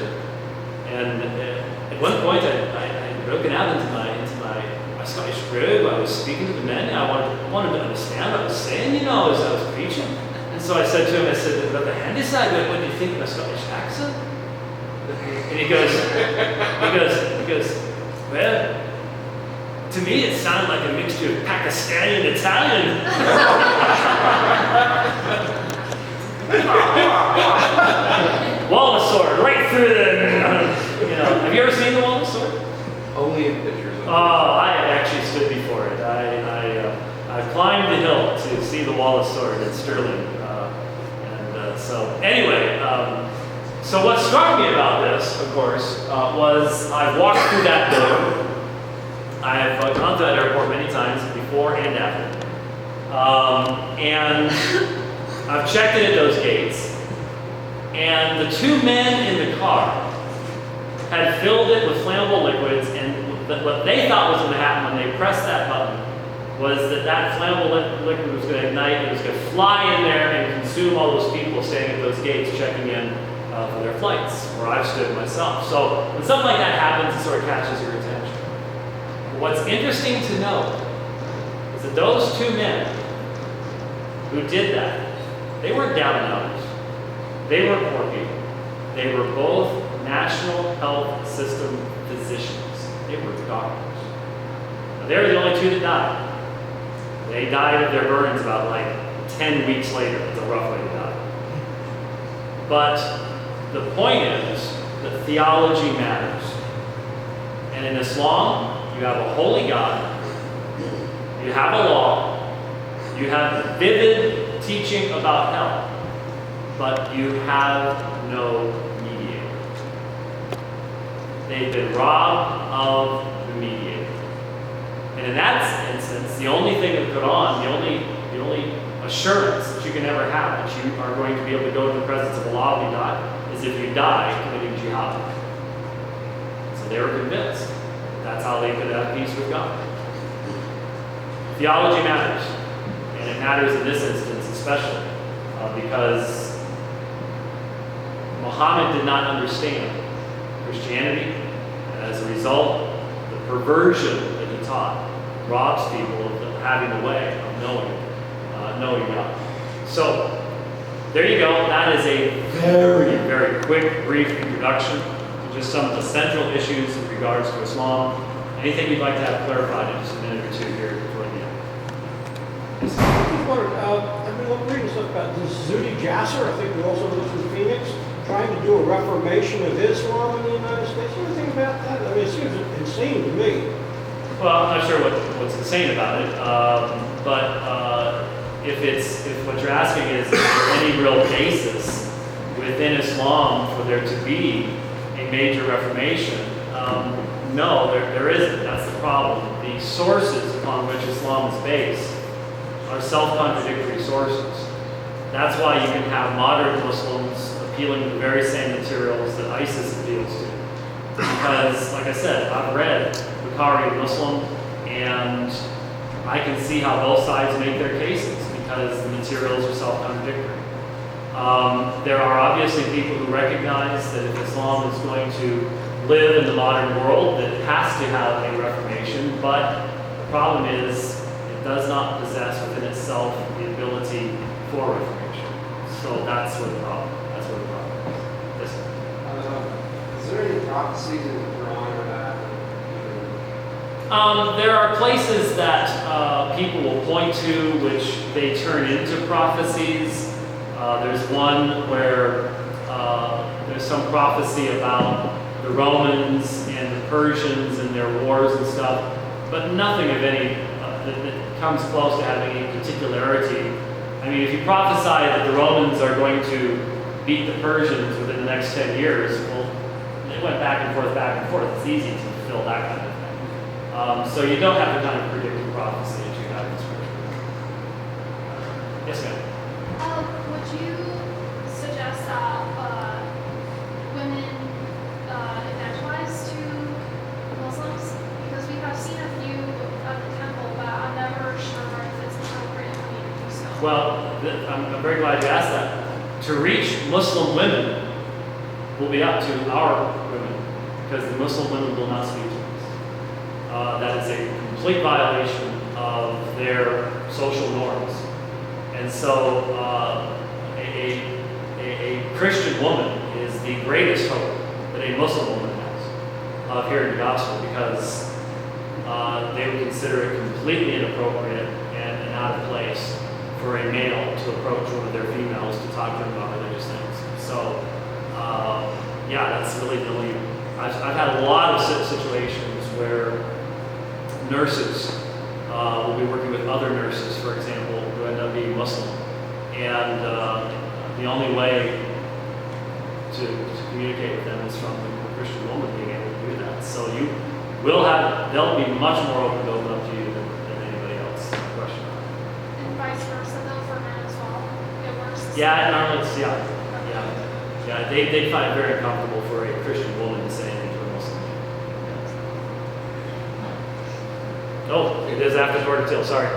and at one point I had broken out into my Scottish brogue. I was speaking to the men, and I wanted to understand what I was saying, as I was preaching. And so I said to him, Brother Handyside, what do you think of my Scottish accent? And he goes, well, to me it sounded like a mixture of Pakistani and Italian. Walrus sword, right through the, have you ever seen the walrus sword? Only in pictures. Oh, I actually stood before it. I climbed the hill to see the Wallace sword at Stirling. So what struck me about this, of course, was I walked through that door. I have gone to that airport many times before and after. And I've checked in at those gates. And the two men in the car had filled it with flammable liquids, and what they thought was going to happen when they pressed that button was that flammable liquid was going to ignite, it was going to fly in there and consume all those people staying at those gates checking in for their flights, where I've stood myself. So when something like that happens, it sort of catches your attention. What's interesting to note is that those two men who did that, they weren't down and outers. They weren't poor people. They were both National Health System physicians. They were doctors. Now, they were the only two that died. They died of their burns about 10 weeks later. That's a rough way to die. But the point is that theology matters. And in Islam, you have a holy God, you have a law, you have vivid teaching about hell, but you have no mediator. They've been robbed of the mediator. And in that instance, the only thing that put on, the only assurance that you can ever have that you are going to be able to go to the presence of Allah when you die is if you die committing jihad. So they were convinced that's how they could have peace with God. Theology matters, and it matters in this instance especially because Muhammad did not understand Christianity, and as a result, the perversion that he taught robs people of having a way of knowing God. So there you go. That is a very, very quick, brief introduction to just some of the central issues in regards to Islam. Anything you'd like to have clarified in just a minute or two here before the end? I was reading stuff about this Zudi Jasser, I think we also lives in Phoenix, trying to do a reformation of Islam in the United States. Anything about that? I mean, it seems insane to me. Well, I'm not sure what's insane about it, but if what you're asking is there any real basis within Islam for there to be a major reformation. No, there isn't. That's the problem. The sources upon which Islam is based are self-contradictory sources. That's why you can have modern Muslims appealing to the very same materials that ISIS appeals to. Because, like I said, I've read Bukhari Muslim, and I can see how both sides make their cases because the materials are self-contradictory. There are obviously people who recognize that if Islam is going to live in the modern world, that it has to have a reformation, but the problem is it does not possess within itself the ability for reformation. So that's where the problem is. Yes, sir. Is there any prophecies in the Quran or that? There are places that people will point to which they turn into prophecies. There's one where there's some prophecy about the Romans and the Persians and their wars and stuff, but nothing of any that comes close to having any particularity. I mean, if you prophesy that the Romans are going to beat the Persians within the next 10 years, well, it went back and forth. It's easy to fulfill that kind of thing. So you don't have the kind of predictive prophecy that you have in Scripture. Yes, ma'am. Would you suggest that women evangelize to Muslims? Because we have seen a few at the temple, but I'm never sure if it's appropriate for me to do so. Well, I'm very glad you asked that. To reach Muslim women will be up to our women, because the Muslim women will not speak to us. That is a complete violation of their social norms. And so a Christian woman is the greatest hope that a Muslim woman has of hearing the gospel, because they would consider it completely inappropriate and out of place for a male to approach one of their females to talk to them about religious things. So, yeah, that's really the only. I've had a lot of situations where nurses will be working with other nurses, for example, who end up being Muslim, and the only way to communicate with them is from the Christian woman being able to do that. So you will have. They'll be much more open to open up to you than anybody else. No question. And vice versa, though, for men as well. It works. Yeah, normally it's yeah. They find it very uncomfortable for a Christian woman to say anything to a Muslim. Oh, it is after quarter till. Sorry.